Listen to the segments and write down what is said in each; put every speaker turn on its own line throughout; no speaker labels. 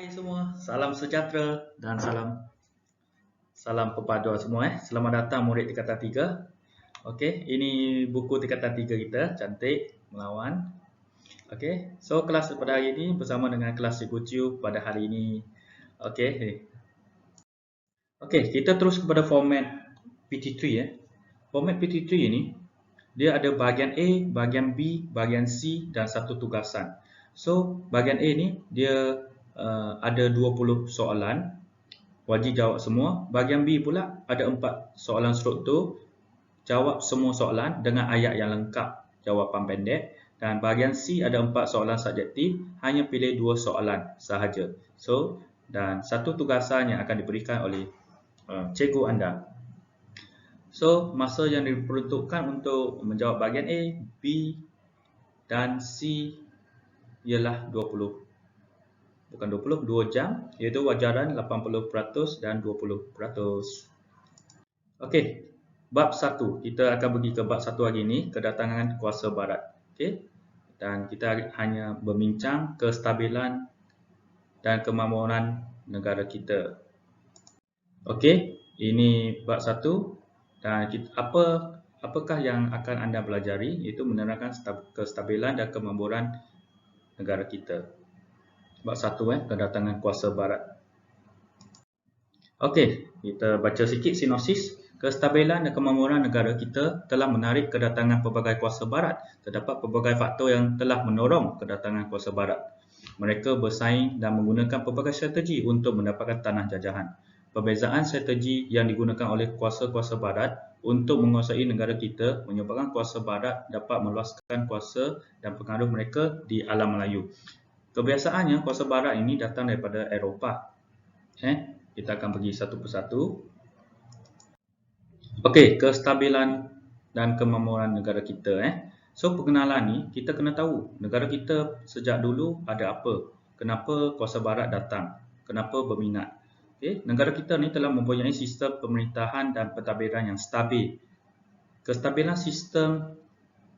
Hai semua, salam sejahtera dan salam pepaduan semua. Selamat datang murid tingkatan 3. Okey, ini buku tingkatan 3 kita, cantik, melawan. Okey, so kelas pada hari ini bersama dengan kelas Cikgu Ciu pada hari ini. Okey. Okey, kita terus kepada format PT3 . Format PT3 ini dia ada bahagian A, bahagian B, bahagian C dan satu tugasan. So, bahagian A ni dia ada 20 soalan, wajib jawab semua. Bahagian B pula ada 4 soalan struktur, jawab semua soalan dengan ayat yang lengkap, jawapan pendek. Dan bahagian C ada 4 soalan subjektif, hanya pilih 2 soalan sahaja. So, dan satu tugasan yang akan diberikan oleh cikgu anda. So, masa yang diperuntukkan untuk menjawab bahagian A, B dan C ialah 20. Bukan 20, 2 jam, iaitu wajaran 80% dan 20%. Okey, bab 1. Kita akan pergi ke bab 1 hari ini, kedatangan kuasa barat. Okey. Dan kita hanya berbincang kestabilan dan kemakmuran negara kita. Okey, ini bab 1 dan apakah yang akan anda pelajari, iaitu menerangkan kestabilan dan kemakmuran negara kita. Bab 1 kedatangan kuasa barat. Okey, kita baca sikit sinopsis. Kestabilan dan kemakmuran negara kita telah menarik kedatangan pelbagai kuasa barat. Terdapat pelbagai faktor yang telah mendorong kedatangan kuasa barat. Mereka bersaing dan menggunakan pelbagai strategi untuk mendapatkan tanah jajahan. Perbezaan strategi yang digunakan oleh kuasa-kuasa barat untuk menguasai negara kita menyebabkan kuasa barat dapat meluaskan kuasa dan pengaruh mereka di alam Melayu. Kebiasaannya kuasa barat ini datang daripada Eropah. Kita akan pergi satu persatu. Okey, kestabilan dan kemakmuran negara kita. So perkenalan ni kita kena tahu negara kita sejak dulu ada apa, kenapa kuasa barat datang, kenapa berminat. Okey, negara kita ni telah mempunyai sistem pemerintahan dan pentadbiran yang stabil. Kestabilan sistem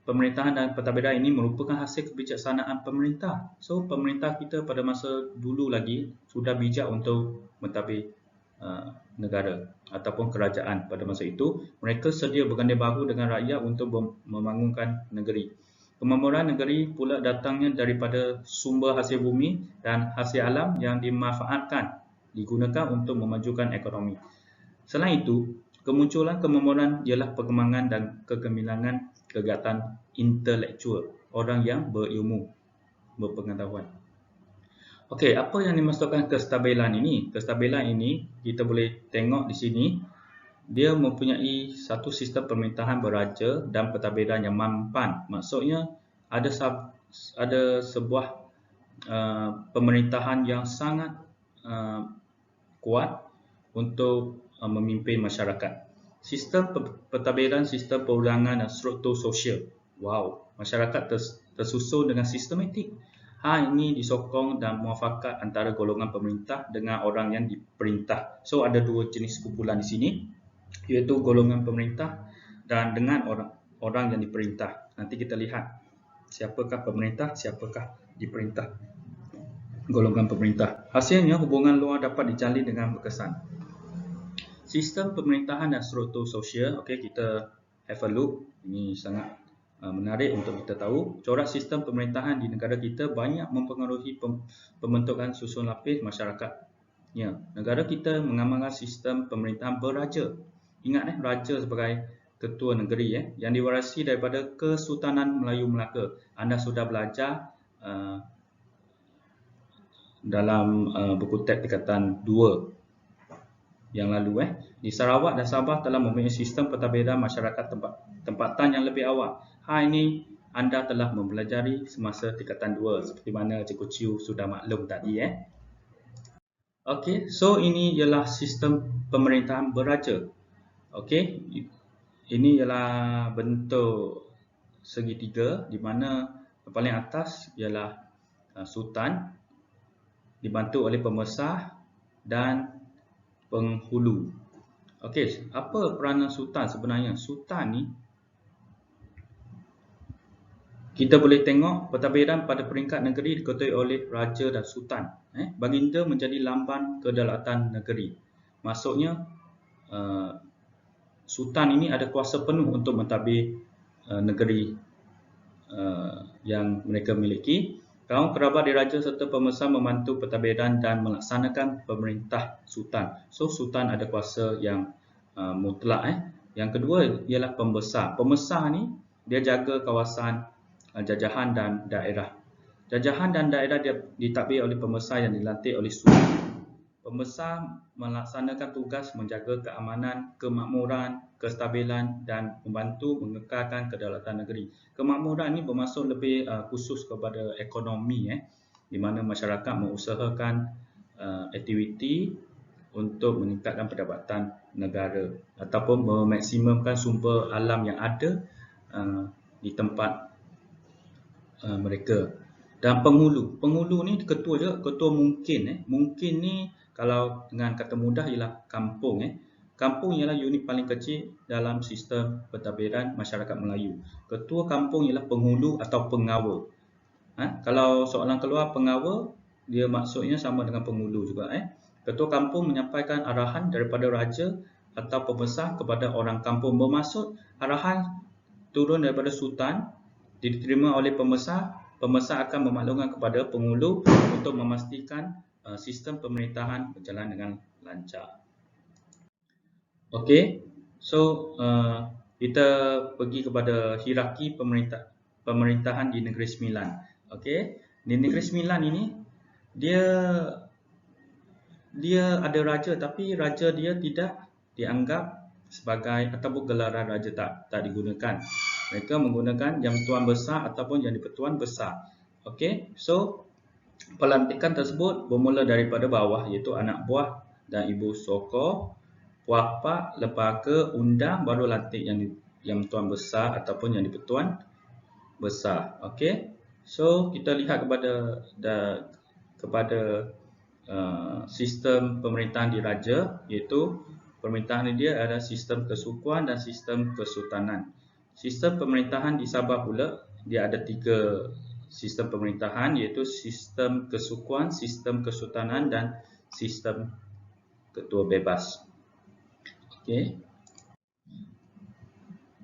pemerintahan dan pentadbiran ini merupakan hasil kebijaksanaan pemerintah. So, pemerintah kita pada masa dulu lagi sudah bijak untuk mentadbir negara ataupun kerajaan pada masa itu. Mereka sedia berganding bahu dengan rakyat untuk membangunkan negeri. Kemakmuran negeri pula datangnya daripada sumber hasil bumi dan hasil alam yang dimanfaatkan, digunakan untuk memajukan ekonomi. Selain itu, kemunculan kemakmuran ialah perkembangan dan kegemilangan kegiatan intelektual, orang yang berilmu, berpengetahuan. Okey, apa yang dimaksudkan kestabilan ini? Kestabilan ini kita boleh tengok di sini, dia mempunyai satu sistem pemerintahan beraja dan pentadbiran yang mampan. Maksudnya ada sebuah pemerintahan yang sangat kuat untuk memimpin masyarakat. Sistem pentadbiran, sistem perundangan dan struktur sosial. Wow, masyarakat tersusun dengan sistematik. Hal ini disokong dan muafakat antara golongan pemerintah dengan orang yang diperintah. So ada dua jenis kumpulan di sini, iaitu golongan pemerintah dan dengan orang yang diperintah. Nanti kita lihat siapakah pemerintah, siapakah diperintah. Golongan pemerintah. Hasilnya hubungan luar dapat dijalin dengan berkesan. Sistem pemerintahan dan struktur sosial. Okey, kita have a look. Ini sangat menarik untuk kita tahu. Corak sistem pemerintahan di negara kita banyak mempengaruhi pembentukan susun lapis masyarakatnya. Negara kita mengamalkan sistem pemerintahan beraja. Ingat raja sebagai ketua negeri yang diwarisi daripada Kesultanan Melayu Melaka. Anda sudah belajar dalam buku teks tingkatan 2 yang lalu. Di Sarawak dan Sabah telah mempunyai sistem pentadbiran masyarakat tempatan yang lebih awal. Hal ini anda telah mempelajari semasa tingkatan 2 seperti mana Cikgu Ciu sudah maklum tadi. Okey, so ini ialah sistem pemerintahan beraja. Okey, ini ialah bentuk segitiga di mana paling atas ialah sultan dibantu oleh pembesar dan penghulu. Okey, apa peranan sultan sebenarnya? Sultan ni kita boleh tengok pentadbiran pada peringkat negeri diketuai oleh raja dan sultan. baginda menjadi lamban kedaulatan negeri. Maksudnya sultan ini ada kuasa penuh untuk mentadbir negeri yang mereka miliki. Kaum kerabat diraja serta pembesar membantu pentadbiran dan melaksanakan pemerintah sultan. So sultan ada kuasa yang mutlak. Yang kedua ialah pembesar. Pembesar ni dia jaga kawasan jajahan dan daerah. Jajahan dan daerah dia ditadbir oleh pembesar yang dilantik oleh sultan. Pembesar melaksanakan tugas menjaga keamanan, kemakmuran, kestabilan dan membantu mengekalkan kedaulatan negeri. Kemakmuran ini bermaksud lebih khusus kepada ekonomi, di mana masyarakat mengusahakan aktiviti untuk meningkatkan pendapatan negara ataupun memaksimumkan sumber alam yang ada di tempat mereka. Dan penghulu ni ketua je, ketua mungkin. Mungkin ni kalau dengan kata mudah ialah kampung. Kampung ialah unit paling kecil dalam sistem pentadbiran masyarakat Melayu. Ketua kampung ialah penghulu atau pengawal. Kalau soalan keluar pengawal, dia maksudnya sama dengan penghulu juga. Ketua kampung menyampaikan arahan daripada raja atau pembesar kepada orang kampung. Bermaksud arahan turun daripada sultan, diterima oleh pembesar. Pembesar akan memaklumkan kepada penghulu untuk memastikan sistem pemerintahan berjalan dengan lancar. Okey, so kita pergi kepada hierarki pemerintahan di Negeri Sembilan. Okey, di Negeri Sembilan ini dia ada raja, tapi raja dia tidak dianggap sebagai ataupun gelaran raja tak digunakan. Mereka menggunakan Yang Tuan Besar ataupun Yang di-Pertuan Besar. Okey, so pelantikan tersebut bermula daripada bawah, iaitu anak buah dan ibu sokong, puak-pak, lepas ke undang, baru lantik Yang Tuan Besar ataupun Yang di-Pertuan Besar. Okey, so kita lihat kepada sistem pemerintahan diraja, iaitu pemerintahan dia ada sistem kesukuan dan sistem kesultanan. Sistem pemerintahan di Sabah pula dia ada 3 sistem pemerintahan, iaitu sistem kesukuan, sistem kesultanan dan sistem ketua bebas. Okey.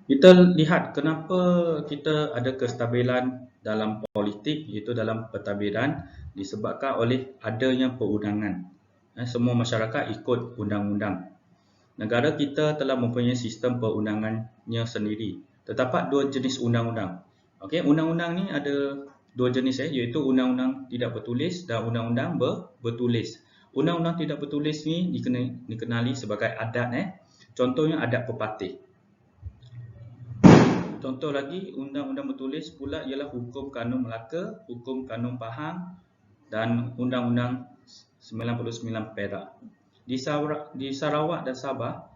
Kita lihat kenapa kita ada kestabilan dalam politik, iaitu dalam pentadbiran, disebabkan oleh adanya perundangan. Semua masyarakat ikut undang-undang. Negara kita telah mempunyai sistem perundangannya sendiri. Terdapat 2 jenis undang-undang. Okey, undang-undang ni ada 2 jenis, iaitu undang-undang tidak bertulis dan undang-undang bertulis. Undang-undang tidak bertulis ni dikenali sebagai adat. Contohnya adat pepatih. Contoh lagi, undang-undang bertulis pula ialah hukum kanun Melaka, hukum kanun Pahang dan undang-undang 99 Perak. Di Sarawak dan Sabah,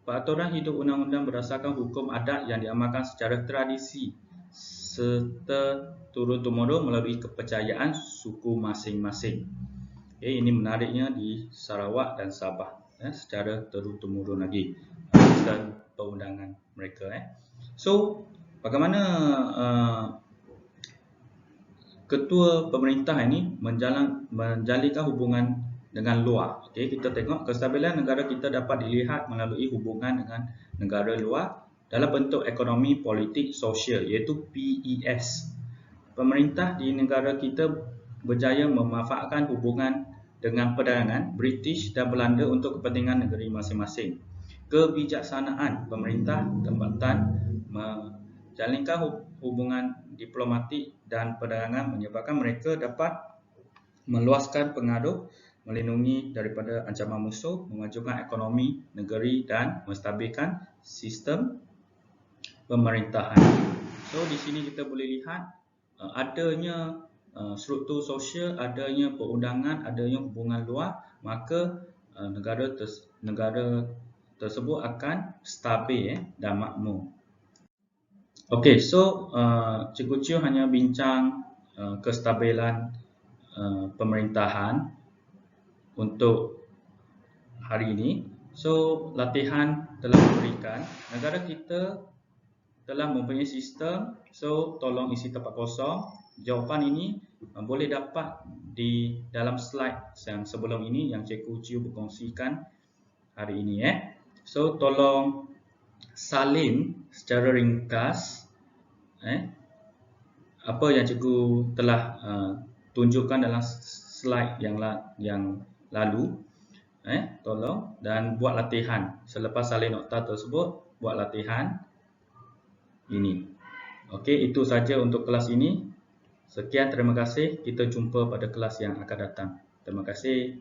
peraturan hidup undang-undang berdasarkan hukum adat yang diamalkan secara tradisi serta turun-temurun melalui kepercayaan suku masing-masing. Ini menariknya di Sarawak dan Sabah, secara turun-temurun lagi sistem perundangan mereka. So, bagaimana ketua pemerintah ini menjalinkan hubungan dengan luar? Okey, kita tengok kestabilan negara kita dapat dilihat melalui hubungan dengan negara luar dalam bentuk ekonomi, politik, sosial, iaitu PES. Pemerintah di negara kita berjaya memanfaatkan hubungan dengan perdagangan British dan Belanda untuk kepentingan negeri masing-masing. Kebijaksanaan pemerintah tempatan menjalinkan hubungan diplomatik dan perdagangan menyebabkan mereka dapat meluaskan pengaruh, melindungi daripada ancaman musuh, memajukan ekonomi negeri dan menstabilkan sistem pemerintahan. So di sini kita boleh lihat adanya struktur sosial, adanya perundangan, adanya hubungan luar, maka negara tersebut akan stabil dan makmur. Okey, so Cikgu Chiu hanya bincang kestabilan pemerintahan untuk hari ini. So latihan telah diberikan. Negara kita telah mempunyai sistem. So tolong isi tempat kosong. Jawapan ini boleh dapat di dalam slide yang sebelum ini yang Cikgu Ciu berkongsikan hari ini. So tolong salin secara ringkas apa yang Cikgu telah tunjukkan dalam slide yang lalu. Tolong dan buat latihan. Selepas salin nokta tersebut, buat latihan ini. Okey, itu saja untuk kelas ini. Sekian, terima kasih. Kita jumpa pada kelas yang akan datang. Terima kasih.